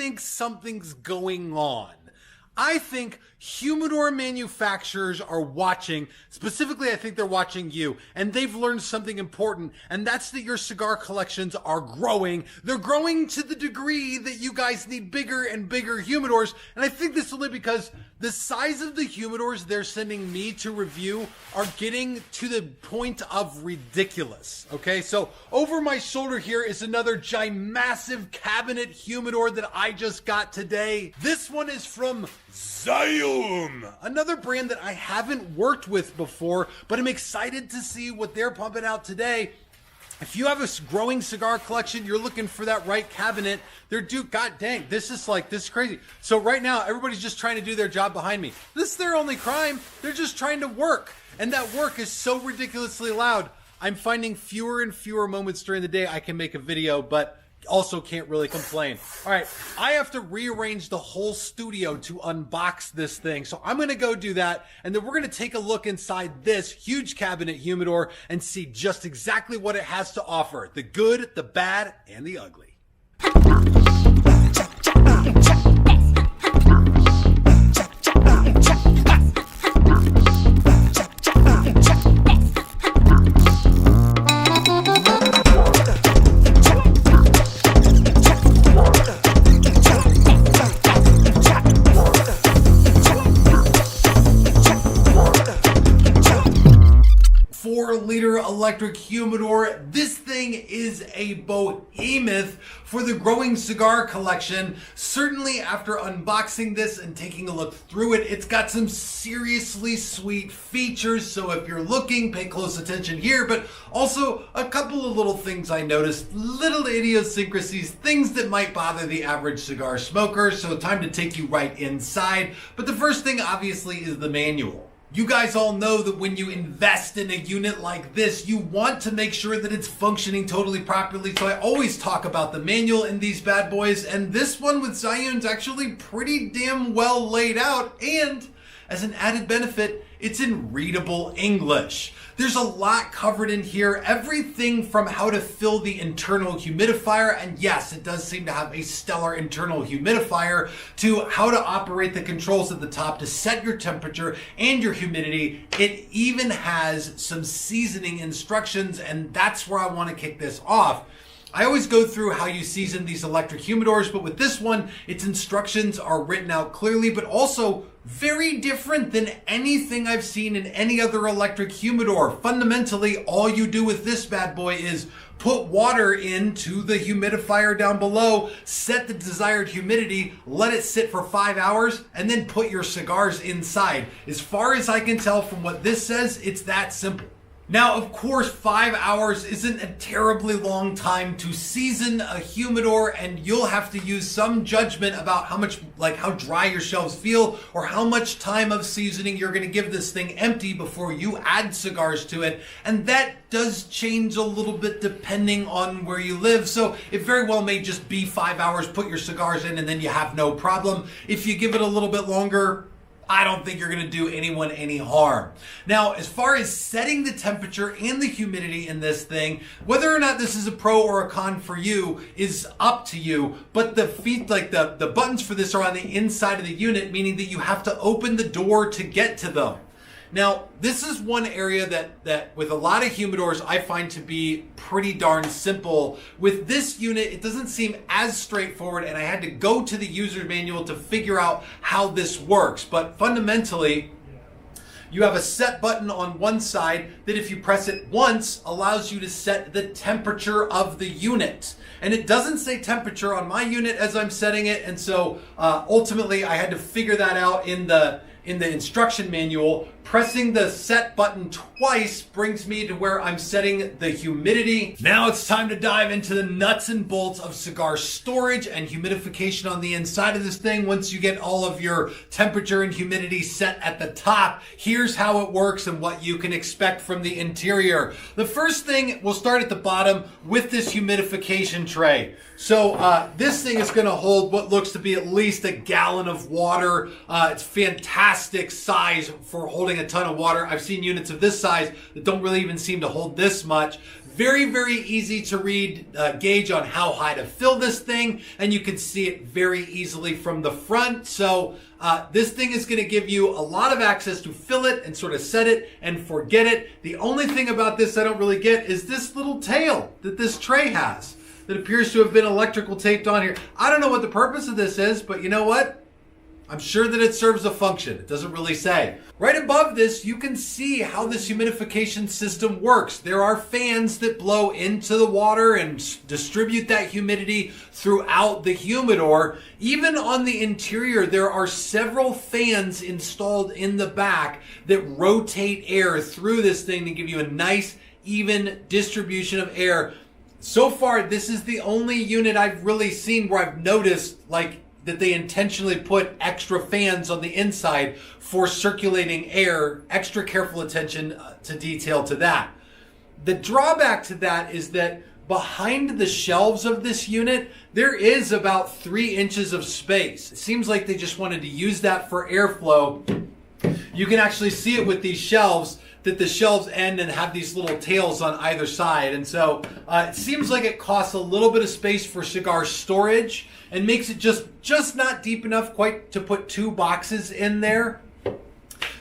think something's going on. I think humidor manufacturers are watching, specifically I think they're watching you, and they've learned something important, and that's that your cigar collections are growing. They're growing to the degree that you guys need bigger and bigger humidors, and I think this only because the size of the humidors they're sending me to review are getting to the point of ridiculous. Okay, so over my shoulder here is another massive cabinet humidor that I just got today. This one is from Zieun, another brand that I haven't worked with before, but I'm excited to see what they're pumping out today. If you have a growing cigar collection, you're looking for that right cabinet, god dang, this is crazy. So right now, everybody's just trying to do their job behind me. This is their only crime. They're just trying to work. And that work is so ridiculously loud. I'm finding fewer and fewer moments during the day I can make a video, but also can't really complain. All right, I have to rearrange the whole studio to unbox this thing. So I'm going to go do that. And then we're going to take a look inside this huge cabinet humidor and see just exactly what it has to offer. The good, the bad, and the ugly. Liter electric humidor. This thing is a behemoth for the growing cigar collection. Certainly after unboxing this and taking a look through it, it's got some seriously sweet features. So if you're looking, pay close attention here, but also a couple of little things I noticed, little idiosyncrasies, things that might bother the average cigar smoker. So time to take you right inside. But the first thing obviously is the manual. You guys all know that when you invest in a unit like this, you want to make sure that it's functioning totally properly. So I always talk about the manual in these bad boys, and this one with Zieun's actually pretty damn well laid out, and as an added benefit, it's in readable English. There's a lot covered in here, everything from how to fill the internal humidifier, and yes, it does seem to have a stellar internal humidifier, to how to operate the controls at the top to set your temperature and your humidity. It even has some seasoning instructions, and that's where I want to kick this off. I always go through how you season these electric humidors, but with this one, its instructions are written out clearly, but also very different than anything I've seen in any other electric humidor. Fundamentally, all you do with this bad boy is put water into the humidifier down below, set the desired humidity, let it sit for 5 hours, and then put your cigars inside. As far as I can tell from what this says, it's that simple. Now, of course, 5 hours isn't a terribly long time to season a humidor, and you'll have to use some judgment about how dry your shelves feel, or how much time of seasoning you're going to give this thing empty before you add cigars to it. And that does change a little bit depending on where you live. So it very well may just be 5 hours, put your cigars in, and then you have no problem. If you give it a little bit longer, I don't think you're going to do anyone any harm. Now, as far as setting the temperature and the humidity in this thing, whether or not this is a pro or a con for you is up to you. But the buttons for this are on the inside of the unit, meaning that you have to open the door to get to them. Now, this is one area that with a lot of humidors I find to be pretty darn simple. With this unit, it doesn't seem as straightforward, and I had to go to the user manual to figure out how this works. But fundamentally, you have a set button on one side that if you press it once, allows you to set the temperature of the unit. And it doesn't say temperature on my unit as I'm setting it, and so ultimately I had to figure that out in the instruction manual. Pressing the set button twice brings me to where I'm setting the humidity. Now it's time to dive into the nuts and bolts of cigar storage and humidification on the inside of this thing. Once you get all of your temperature and humidity set at the top, here's how it works and what you can expect from the interior. The first thing, we'll start at the bottom with this humidification tray. So this thing is going to hold what looks to be at least a gallon of water. It's fantastic size for holding a ton of water. I've seen units of this size that don't really even seem to hold this much. Very, very easy to read gauge on how high to fill this thing, and you can see it very easily from the front. So this thing is going to give you a lot of access to fill it and sort of set it and forget it. The only thing about this I don't really get is this little tail that this tray has that appears to have been electrical taped on here. I don't know what the purpose of this is, but you know what? I'm sure that it serves a function. It doesn't really say. Right above this, you can see how this humidification system works. There are fans that blow into the water and distribute that humidity throughout the humidor. Even on the interior, there are several fans installed in the back that rotate air through this thing to give you a nice, even distribution of air. So far, this is the only unit I've really seen where I've noticed that they intentionally put extra fans on the inside for circulating air. Extra careful attention to detail to that. The drawback to that is that behind the shelves of this unit, there is about 3 inches of space. It seems like they just wanted to use that for airflow. You can actually see it with these shelves, that the shelves end and have these little tails on either side. And so it seems like it costs a little bit of space for cigar storage and makes it just not deep enough quite to put 2 boxes in there.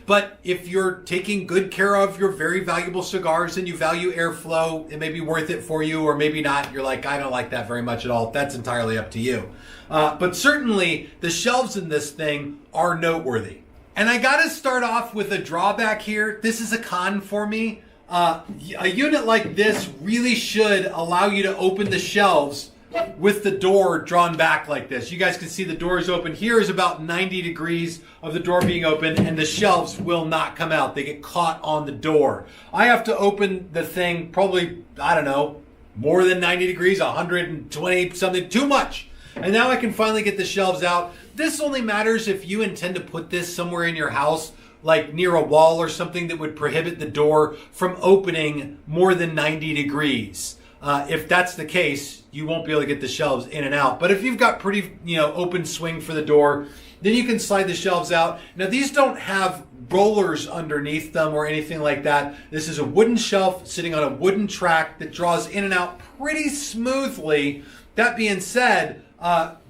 But if you're taking good care of your very valuable cigars and you value airflow, it may be worth it for you, or maybe not. You're like, I don't like that very much at all. That's entirely up to you. But certainly the shelves in this thing are noteworthy. And I got to start off with a drawback here. This is a con for me. A unit like this really should allow you to open the shelves with the door drawn back like this. You guys can see the door is open. Here is about 90 degrees of the door being open, and the shelves will not come out. They get caught on the door. I have to open the thing probably, I don't know, more than 90 degrees, 120 something, too much. And now I can finally get the shelves out. This only matters if you intend to put this somewhere in your house, like near a wall or something that would prohibit the door from opening more than 90 degrees. If that's the case, you won't be able to get the shelves in and out. But if you've got pretty, open swing for the door, then you can slide the shelves out. Now, these don't have rollers underneath them or anything like that. This is a wooden shelf sitting on a wooden track that draws in and out pretty smoothly. That being said,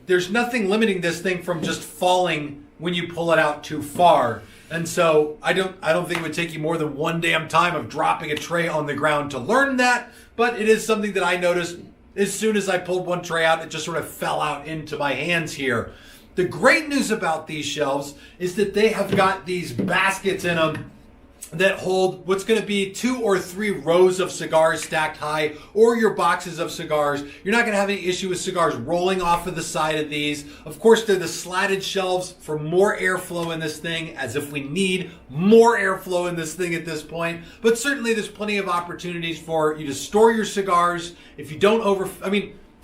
there's nothing limiting this thing from just falling when you pull it out too far. And so I don't think it would take you more than one damn time of dropping a tray on the ground to learn that. But it is something that I noticed as soon as I pulled one tray out, it just sort of fell out into my hands here. The great news about these shelves is that they have got these baskets in them that hold what's going to be 2 or 3 rows of cigars stacked high, or your boxes of cigars. You're not going to have any issue with cigars rolling off of the side of these. Of course, they're the slatted shelves for more airflow in this thing, as if we need more airflow in this thing at this point. But certainly there's plenty of opportunities for you to store your cigars. If you don't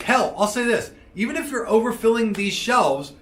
hell, I'll say this. Even if you're overfilling these shelves,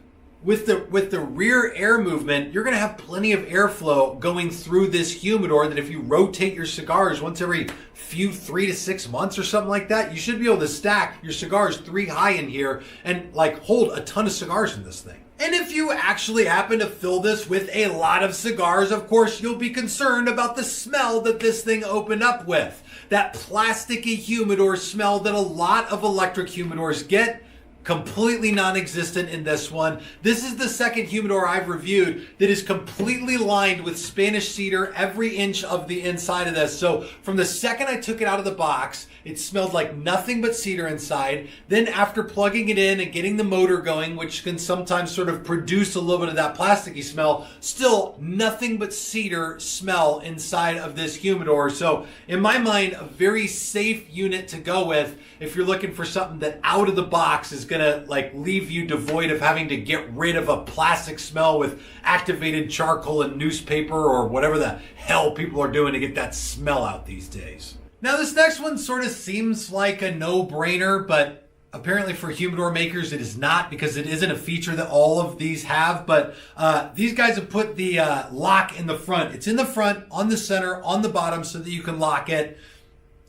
with the rear air movement, you're going to have plenty of airflow going through this humidor that if you rotate your cigars once every 3 to 6 months or something like that, you should be able to stack your cigars 3 high in here and hold a ton of cigars in this thing. And if you actually happen to fill this with a lot of cigars, of course, you'll be concerned about the smell that this thing opened up with. That plasticky humidor smell that a lot of electric humidors get. Completely non-existent in this one. This is the second humidor I've reviewed that is completely lined with Spanish cedar every inch of the inside of this. So from the second I took it out of the box, it smelled like nothing but cedar inside. Then after plugging it in and getting the motor going, which can sometimes sort of produce a little bit of that plasticky smell, still nothing but cedar smell inside of this humidor. So in my mind, a very safe unit to go with if you're looking for something that out of the box is going to leave you devoid of having to get rid of a plastic smell with activated charcoal and newspaper or whatever the hell people are doing to get that smell out these days. Now this next one sort of seems like a no-brainer, but apparently for humidor makers it is not, because it isn't a feature that all of these have. But these guys have put the lock in the front. It's in the front, on the center, on the bottom, so that you can lock it.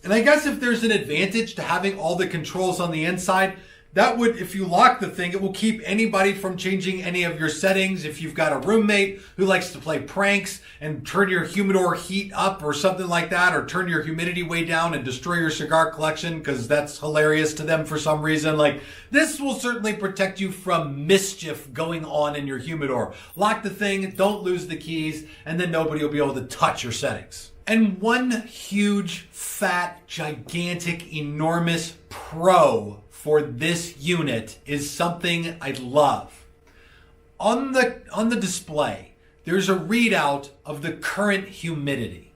And I guess if there's an advantage to having all the controls on the inside, That would, if you lock the thing, it will keep anybody from changing any of your settings. If you've got a roommate who likes to play pranks and turn your humidor heat up or something like that, or turn your humidity way down and destroy your cigar collection because that's hilarious to them for some reason, like, this will certainly protect you from mischief going on in your humidor. Lock the thing, don't lose the keys, and then nobody will be able to touch your settings. And one huge, fat, gigantic, enormous pro for this unit is something I love. On the display, there's a readout of the current humidity.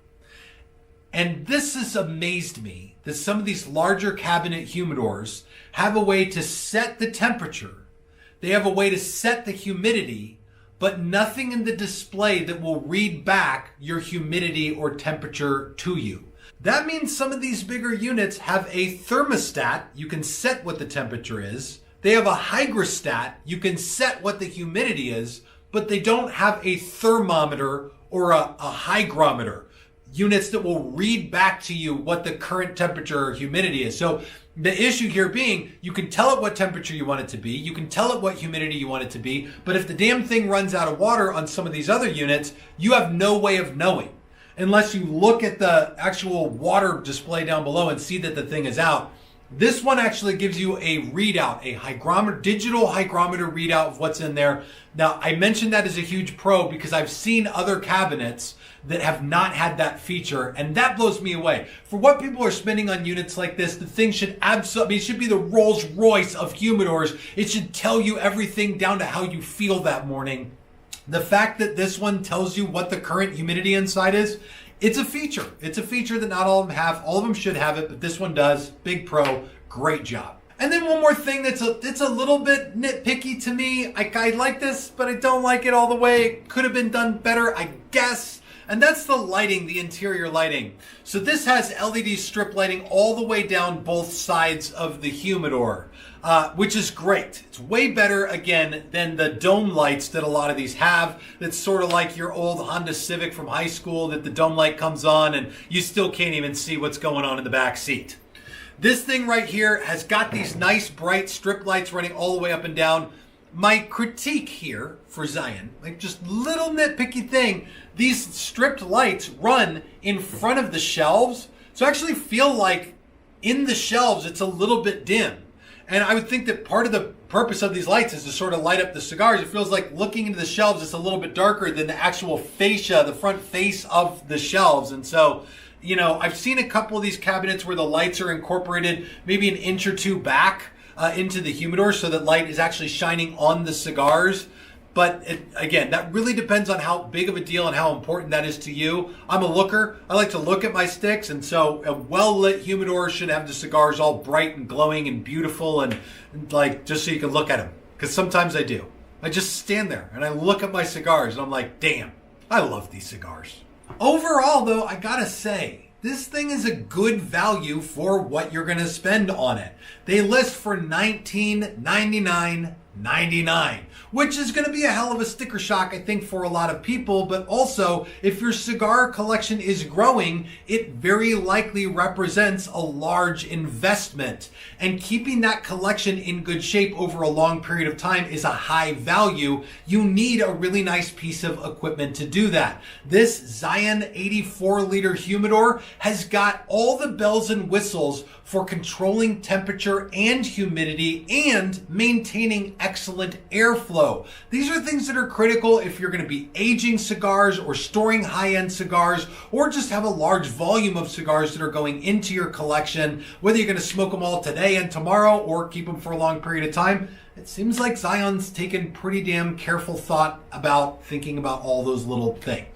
And this has amazed me that some of these larger cabinet humidors have a way to set the temperature. They have a way to set the humidity, but nothing in the display that will read back your humidity or temperature to you. That means some of these bigger units have a thermostat. You can set what the temperature is. They have a hygrostat. You can set what the humidity is, but they don't have a thermometer or a hygrometer. Units that will read back to you what the current temperature or humidity is. So the issue here being, you can tell it what temperature you want it to be, you can tell it what humidity you want it to be, but if the damn thing runs out of water on some of these other units, you have no way of knowing. Unless you look at the actual water display down below and see that the thing is out. This one actually gives you a readout, a hygrometer, digital hygrometer readout of what's in there. Now, I mentioned that as a huge pro because I've seen other cabinets that have not had that feature, and that blows me away. For what people are spending on units like this, the thing should absolutely, it should be the Rolls Royce of humidors. It should tell you everything down to how you feel that morning. The fact that this one tells you what the current humidity inside is, it's a feature. It's a feature that not all of them have. All of them should have it, but this one does. Big pro. Great job. And then one more thing that's a little bit nitpicky to me. I like this, but I don't like it all the way. It could have been done better, I guess. And that's the lighting, the interior lighting. So this has LED strip lighting all the way down both sides of the humidor, which is great. It's way better, again, than the dome lights that a lot of these have. That's sort of like your old Honda Civic from high school that the dome light comes on and you still can't even see what's going on in the back seat. This thing right here has got these nice bright strip lights running all the way up and down. My critique here for Zieun, like just little nitpicky thing, these stripped lights run in front of the shelves. So I actually feel like in the shelves, it's a little bit dim. And I would think that part of the purpose of these lights is to sort of light up the cigars. It feels like looking into the shelves, it's a little bit darker than the actual fascia, the front face of the shelves. And so, you know, I've seen a couple of these cabinets where the lights are incorporated maybe an inch or two back into the humidor so that light is actually shining on the cigars. But again, that really depends on how big of a deal and how important that is to you. I'm a looker. I like to look at my sticks. And so a well-lit humidor should have the cigars all bright and glowing and beautiful and like just so you can look at them. Because sometimes I do. I just stand there and I look at my cigars and I'm like, damn, I love these cigars. Overall, though, I gotta say, this thing is a good value for what you're going to spend on it. They list for $19.99.99, which is going to be a hell of a sticker shock, I think, for a lot of people. But also, if your cigar collection is growing, it very likely represents a large investment. And keeping that collection in good shape over a long period of time is a high value. You need a really nice piece of equipment to do that. This Zieun 84-liter humidor has got all the bells and whistles for controlling temperature and humidity and maintaining excellent airflow. These are things that are critical if you're going to be aging cigars or storing high-end cigars or just have a large volume of cigars that are going into your collection, whether you're going to smoke them all today and tomorrow or keep them for a long period of time. It seems like Zieun's taken pretty damn careful thought about thinking about all those little things.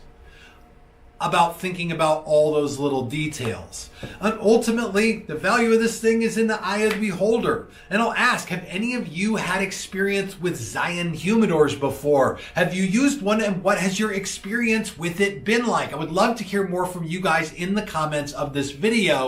About thinking about all those little details. And ultimately, the value of this thing is in the eye of the beholder. And I'll ask, have any of you had experience with Zieun humidors before? Have you used one, and what has your experience with it been like? I would love to hear more from you guys in the comments of this video.